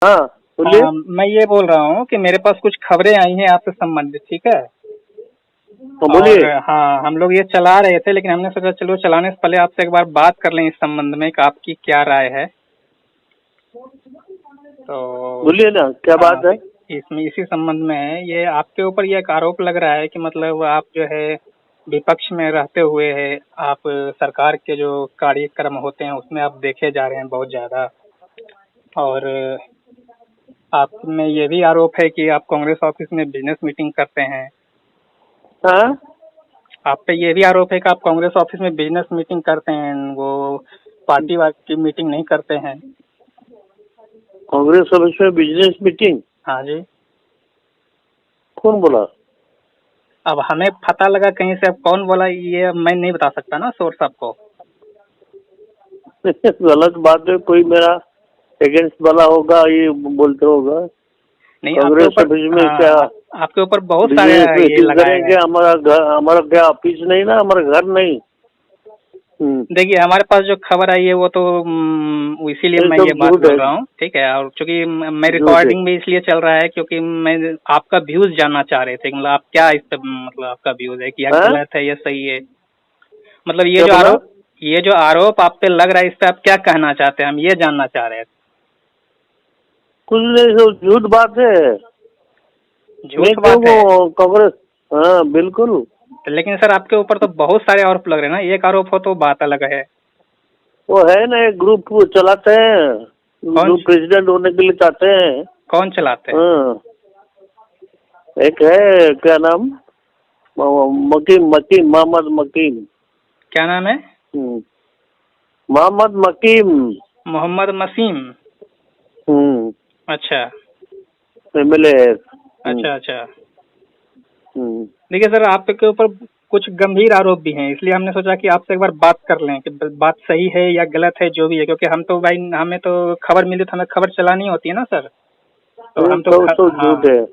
हाँ बोलिए। मैं ये बोल रहा हूँ कि मेरे पास कुछ खबरें आई हैं आपसे संबंधित, ठीक है। तो और बोलिए। हाँ, हम लोग ये चला रहे थे, लेकिन हमने सोचा चलो चलाने से पहले आपसे एक बार बात कर लें इस संबंध में कि आपकी क्या राय है। तो बोलिए ना, क्या हाँ, बात है। इसमें इसी संबंध में है, ये आपके ऊपर ये एक आरोप लग रहा है कि मतलब आप जो है विपक्ष में रहते हुए है, आप सरकार के जो कार्यक्रम होते हैं उसमें आप देखे जा रहे हैं बहुत ज्यादा। और आप में ये भी आरोप है कि आप कांग्रेस ऑफिस में बिजनेस मीटिंग करते हैं। हाँ, आप पे ये भी आरोप है कि आप कांग्रेस ऑफिस में बिजनेस मीटिंग करते हैं, वो पार्टी वार्टी की मीटिंग नहीं करते हैं। कांग्रेस ऑफिस में बिजनेस मीटिंग? हाँ जी। कौन बोला? अब हमें पता लगा कहीं से, अब कौन बोला ये मैं नहीं बता सकता ना सोर्स आपको। गलत बात है, कोई मेरा अगेंस्ट वाला होगा ये बोलते होगा। नहीं, आपके कांग्रेस ऊपर ऑफिस में क्या हाँ, आपके ऊपर बहुत सारे बिजनेस ये मीटिंग लगाए करेंगे? गए। हमारा घर, हमारा क्या ऑफिस नहीं ना, हमारा घर नहीं। देखिए, हमारे पास जो खबर आई है वो तो इसीलिए ये मैं ये सब बात झूठ है, बोल रहा हूँ, ठीक है। और चूंकि मैं झूठ है। रिकॉर्डिंग भी इसलिए चल रहा है क्योंकि मैं आपका व्यूज जानना चाह रहे थे, मतलब आप क्या इस पे मतलब आपका व्यूज है कि या हाँ, गलत है या सही है। मतलब क्या बोला? ये जो आरोप आप पे लग रहा है इस पे आप क्या कहना चाहते हैं, हम ये जानना चाह रहे थे। कुछ नहीं, सब झूठ बात है। मैं झूठ क्यों बात है। कांग्रेस? हाँ बिल्कुल। तो लेकिन सर आपके ऊपर तो बहुत सारे आरोप लग रहे हैं ना, एक आरोप हो तो बात अलग है। वो है ना, एक ग्रुप चलाते हैं, कौन जो प्रेसिडेंट होने के लिए चाहते हैं। कौन चलाते हैं? हाँ, एक है, क्या नाम, मकीम, मकीम, मोहम्मद मकीम। क्या नाम है? हम्म, मोहम्मद मकीम। मोहम्मद मसीम। हम्म, अच्छा एमएलए है। अच्छा अच्छा। हम्म। देखिए सर, आपके ऊपर कुछ गंभीर आरोप भी हैं, इसलिए हमने सोचा कि आपसे एक बार बात कर लें कि बात सही है या गलत है जो भी है, क्योंकि हम तो भाई हमें तो खबर मिली तो हमें खबर चलानी होती है ना सर। तो ये हम तो सब झूठ हाँ, है,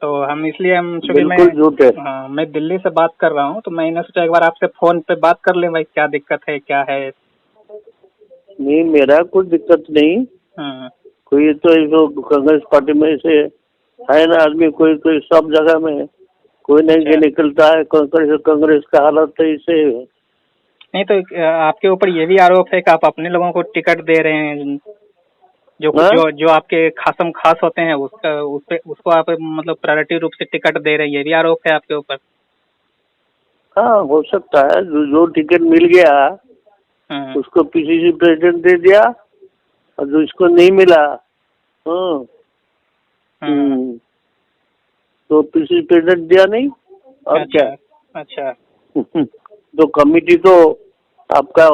तो हम इसलिए हम चूंकि मैं बिल्कुल झूठ है। हाँ मैं दिल्ली से बात कर रहा हूँ, तो मैंने सोचा एक बार आपसे फोन पे बात कर लें भाई, क्या दिक्कत है क्या है। नहीं, मेरा कुछ दिक्कत नहीं। हम्म कोई तो जो कांग्रेस पार्टी में से है ना आदमी, कोई कोई सब जगह में कोई नहीं के अच्छा। निकलता है। कांग्रेस कांग्रेस का हालत है इसे। नहीं तो आपके ऊपर ये भी आरोप है कि आप अपने लोगों को टिकट दे रहे हैं, जो हाँ, जो जो आपके खासम खास होते हैं उसका उसको आप मतलब प्रायोरिटी रूप से टिकट दे रहे हैं, ये भी आरोप है आपके ऊपर। हाँ हो सकता है, जो टिकट मिल गया हम्म उसको पीसीसी प्रेसिडेंट दे दिया, और जो इसको नहीं मिला, हाँ, हम्म। तो पीसीसी प्रेसिडेंट दिया नहीं, और अच्छा क्या। अच्छा। तो कमिटी तो आपका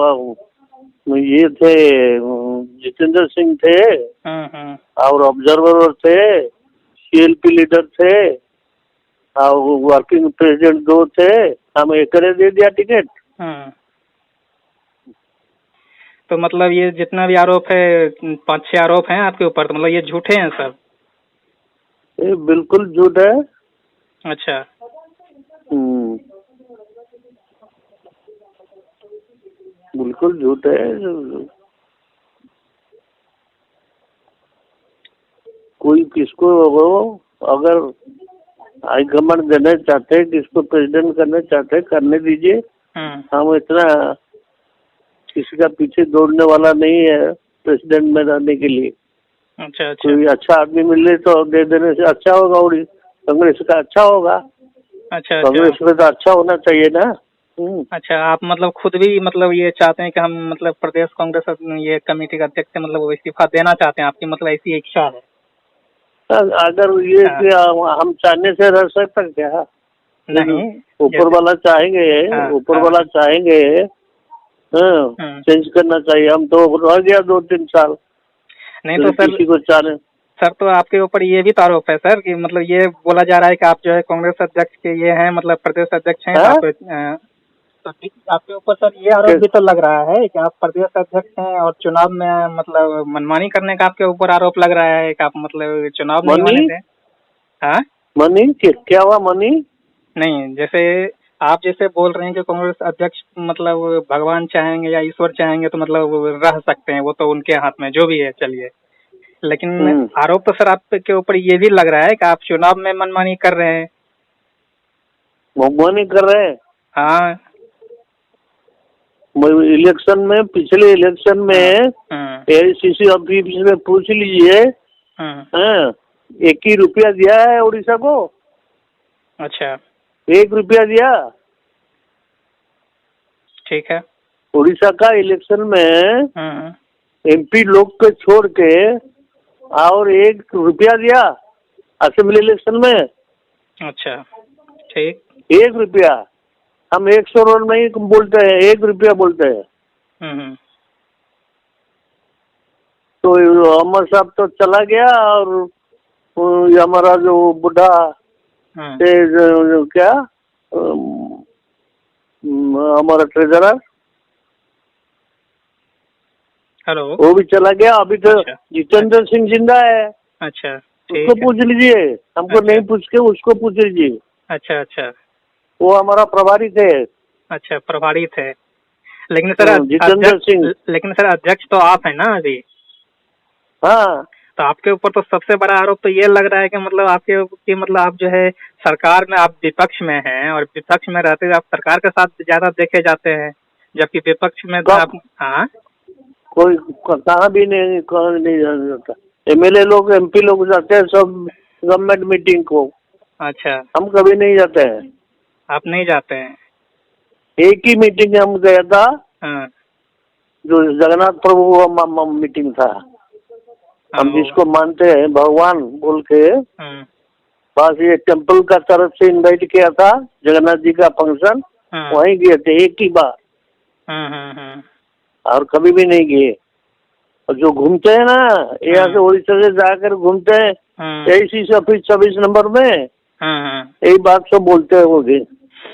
ये थे, जितेंद्र सिंह थे, हम्म। और ऑब्जर्वर थे, सीएलपी लीडर थे, और वर्किंग प्रेसिडेंट दो थे। हम एक दे दिया टिकट। हम्म। तो मतलब ये जितना भी आरोप है, 5-6 आरोप हैं आपके ऊपर, तो मतलब ये झूठे हैं सब। ये बिल्कुल झूठ है। अच्छा। हम्म, बिल्कुल झूठ है। कोई किसको अगर हाईकमांड देना चाहते हैं, किसको प्रेसिडेंट करना चाहते हैं, करने दीजिए। हम्म। हम इतना किसी का पीछे दौड़ने वाला नहीं है प्रेसिडेंट में रहने के लिए। अच्छा अच्छा कोई अच्छा आदमी मिले तो दे देने से अच्छा होगा, और कांग्रेस का अच्छा होगा। अच्छा अच्छा। कांग्रेस में तो अच्छा होना चाहिए ना। अच्छा, आप मतलब खुद भी मतलब ये चाहते हैं कि हम मतलब प्रदेश कांग्रेस ये कमेटी का अध्यक्ष से मतलब वो इस्तीफा देना चाहते हैं, आपकी मतलब ऐसी इच्छा है? अगर ये हाँ। कि हम चाहने से रह सकते हैं क्या? नहीं। ऊपर जैसे वाला चाहेंगे, हाँ ऊपर हाँ। वाला चाहेंगे, हाँ, हम्म। चेंज करना चाहिए। हम तो रह गया 2-3 साल, नहीं तो तो सर, किसी को चाहने। तो आपके ऊपर ये भी तो आरोप है सर कि मतलब ये बोला जा रहा है कि आप जो है कांग्रेस अध्यक्ष के ये हैं, मतलब प्रदेश अध्यक्ष हैं, तो हाँ, आप तो ठीक, आपके ऊपर सर ये आरोप भी तो लग रहा है कि आप प्रदेश अध्यक्ष हैं और चुनाव में मतलब मनमानी करने का आपके ऊपर आरोप लग रहा है कि आप मतलब चुनाव नहीं मनी, होने दें। हाँ। मनी क्या हुआ मनी? नहीं, जैसे आप जैसे बोल रहे हैं कि कांग्रेस अध्यक्ष मतलब भगवान चाहेंगे या ईश्वर चाहेंगे तो मतलब वो रह सकते हैं, वो तो उनके हाथ में जो भी है, चलिए। लेकिन आरोप तो सर आपके ऊपर ये भी लग रहा है कि आप चुनाव में मनमानी कर रहे हैं। मनमानी कर रहे हैं? हाँ। इलेक्शन में, पिछले इलेक्शन में AICC ऑफिस में पूछ लीजिए, हाँ, 1 ही रुपया दिया है उड़ीसा को? अच्छा, 1 रुपया दिया? ठीक है। उड़ीसा का इलेक्शन में MP लोग को छोड़ के और 1 रुपया दिया असेंबली इलेक्शन में? अच्छा, ठीक। 1 रुपया। हम 100 नहीं बोलते हैं, 1 रुपया बोलते हैं। तो अमर साहब तो चला गया, और हमारा जो बुढ़ा क्या हमारा ट्रेजरर, हेलो, वो भी चला गया। अभी तो जितेंद्र सिंह जिंदा है। अच्छा, उसको पूछ लीजिए, हमको नहीं पूछ के उसको पूछ लीजिए। अच्छा अच्छा, वो हमारा प्रभारी थे। अच्छा, प्रभारी थे। लेकिन सर जितेंद्र सिंह, लेकिन सर अध्यक्ष तो आप है ना अभी? हाँ। तो आपके ऊपर तो सबसे बड़ा आरोप तो ये लग रहा है कि मतलब आपके कि मतलब आप जो है सरकार में आप विपक्ष में हैं, और विपक्ष में रहते हुए आप सरकार के साथ ज्यादा देखे जाते हैं, जबकि विपक्ष में तो आप। हाँ, कोई कहाँ भी नहीं, कहाँ नहीं जाता। MLA लोग, MP लोग जाते हैं सब गवर्नमेंट मीटिंग को। अच्छा, हम कभी नहीं जाते हैं। आप नहीं जाते हैं? एक ही मीटिंग हम गया था, जो जगन्नाथ प्रभु मीटिंग था। हम जिसको मानते हैं भगवान बोल के, बस ये टेम्पल का तरफ से इनवाइट किया था, जगन्नाथ जी का फंक्शन, वहीं गए थे एक ही बार। और कभी भी नहीं गए। और जो घूमते हैं ना, यहाँ से उड़ीसा से जाकर घूमते हैं AICC ऑफिस 26 नंबर में, यही बात सब बोलते हैं वो भी,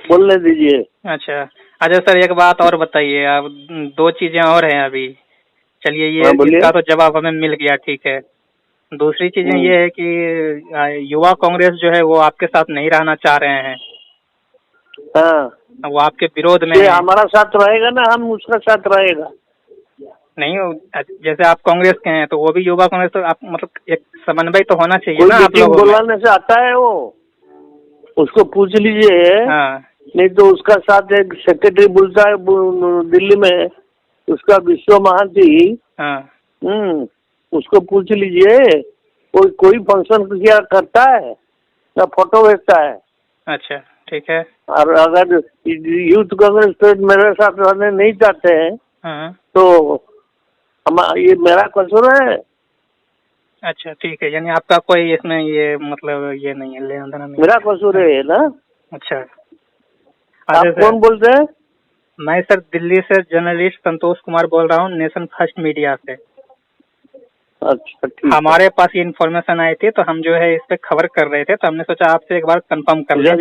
बोलने दीजिए। अच्छा अच्छा सर, एक बात और बताइए। अब 2 चीजें और हैं अभी। चलिए, ये इसका तो जवाब हमें मिल गया, ठीक है। दूसरी चीजें ये है कि युवा कांग्रेस जो है वो आपके साथ नहीं रहना चाह रहे हैं। वो आपके विरोध में है। हमारा साथ रहेगा ना, हम उसका साथ रहेगा। नहीं, जैसे आप कांग्रेस के हैं तो वो भी युवा कांग्रेस, तो आप मतलब एक समन्वय तो होना चाहिए ना आप लोगों में। बुलाने से आता है वो, उसको पूछ लीजिए। नहीं तो उसका साथ एक सेक्रेटरी बुलता है दिल्ली में, उसका विश्व महांती। उसको पूछ लीजिए, कोई फंक्शन क्या करता है ना, फोटो भेजता है। अच्छा, ठीक है। और अगर यूथ कांग्रेस तो मेरे साथ रहने नहीं चाहते हैं, तो ये मेरा कसूर है। अच्छा, ठीक है। यानी आपका कोई इसमें ये मतलब ये नहीं है, लेना देना नहीं, मेरा कसूर है ना। अच्छा, आप कौन बोलते हैं? मैं सर दिल्ली से जर्नलिस्ट संतोष कुमार बोल रहा हूँ, नेशन फर्स्ट मीडिया से। अच्छा, ठीक। हमारे पास ये इन्फॉर्मेशन आई थी, तो हम जो है इस पे खबर कर रहे थे, तो हमने सोचा आपसे एक बार कंफर्म कर लें।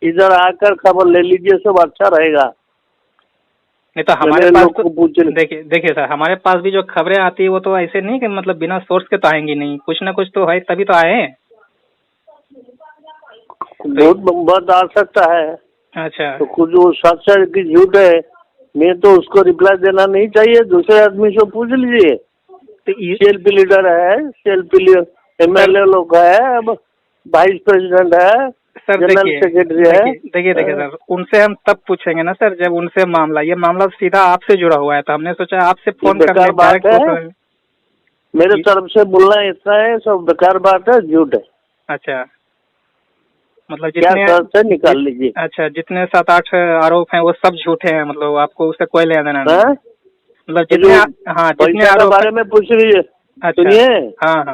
इधर आकर खबर ले लीजिए, सब अच्छा रहेगा। नहीं तो हमारे पास तो देखिए सर, हमारे पास भी जो खबरें आती है वो तो ऐसे नहीं कि मतलब बिना सोर्स के तो आएंगी नहीं, कुछ ना कुछ तो है तभी तो आए। बहुत आ सकता है। अच्छा, तो कुछ वो सच है कि झूठ है, मैं तो उसको रिप्लाई देना नहीं चाहिए। दूसरे आदमी से पूछ लीजिए। CLP लीडर है, CLP MLA लोग है, अब वाइस प्रेसिडेंट है, जनरल सेक्रेटरी है। देखिए सर, उनसे हम तब पूछेंगे ना सर जब उनसे ये मामला सीधा आपसे जुड़ा हुआ है, तो हमने सोचा आपसे फोन करने बात है। मेरे तरफ से बोलना इतना है, सब बेकार बात है, झूठ है। अच्छा, मतलब जितने निकाल लीजिए। अच्छा, जितने 7-8 आरोप हैं वो सब झूठे हैं, मतलब आपको उससे कोई लेना देना नहीं। मतलब जितने जितने आरोप बारे में पूछ लीजिए। सुनिए,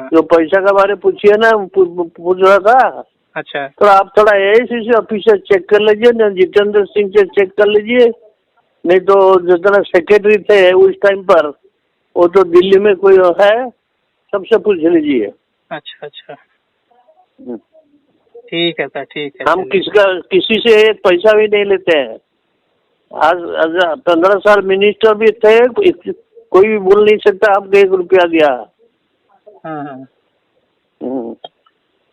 जो पैसा के बारे में पूछिए ना, पूछ रहा था। अच्छा, तो आप थोड़ा AICC ऑफिस से चेक कर लीजिए ना, जितेंद्र सिंह से चेक कर लीजिए। नहीं तो जितना सेक्रेटरी थे उस टाइम पर, वो तो दिल्ली में कोई है, सबसे पूछ लीजिए। अच्छा अच्छा, ठीक है सर, ठीक है। हम किसी से एक पैसा भी नहीं लेते हैं। आज 15 साल मिनिस्टर भी थे, कोई भी बोल नहीं सकता आपको 1 रुपया दिया।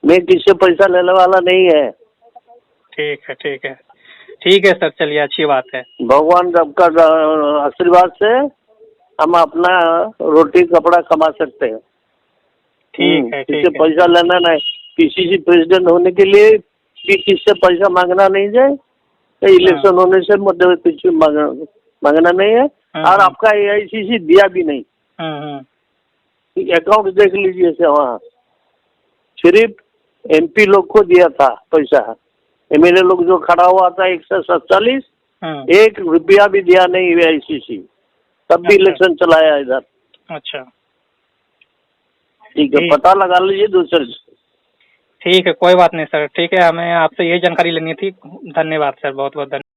मैं किससे पैसा लेने वाला नहीं है। ठीक है, ठीक है, ठीक है सर, चलिए अच्छी बात है। भगवान आपका आशीर्वाद से हम अपना रोटी कपड़ा कमा सकते हैं। ठीक है, किससे ठीक है। पैसा लेना नहीं, पीसीसी प्रेसिडेंट होने के लिए भी किससे पैसा मांगना नहीं जाए, तो इलेक्शन होने से मतलब कुछ मांगना नहीं है, और आपका AICC दिया भी नहीं। अकाउंट देख लीजिए से वहाँ सिर्फ MP लोग को दिया था पैसा, MLA लोग जो खड़ा हुआ था 147, 1 रुपया भी दिया नहीं AICC, तब भी इलेक्शन चलाया इधर। अच्छा, ठीक है, पता लगा लीजिए दूसरे से। ठीक है, कोई बात नहीं सर। ठीक है, हमें आपसे यही जानकारी लेनी थी। धन्यवाद सर, बहुत बहुत धन्यवाद।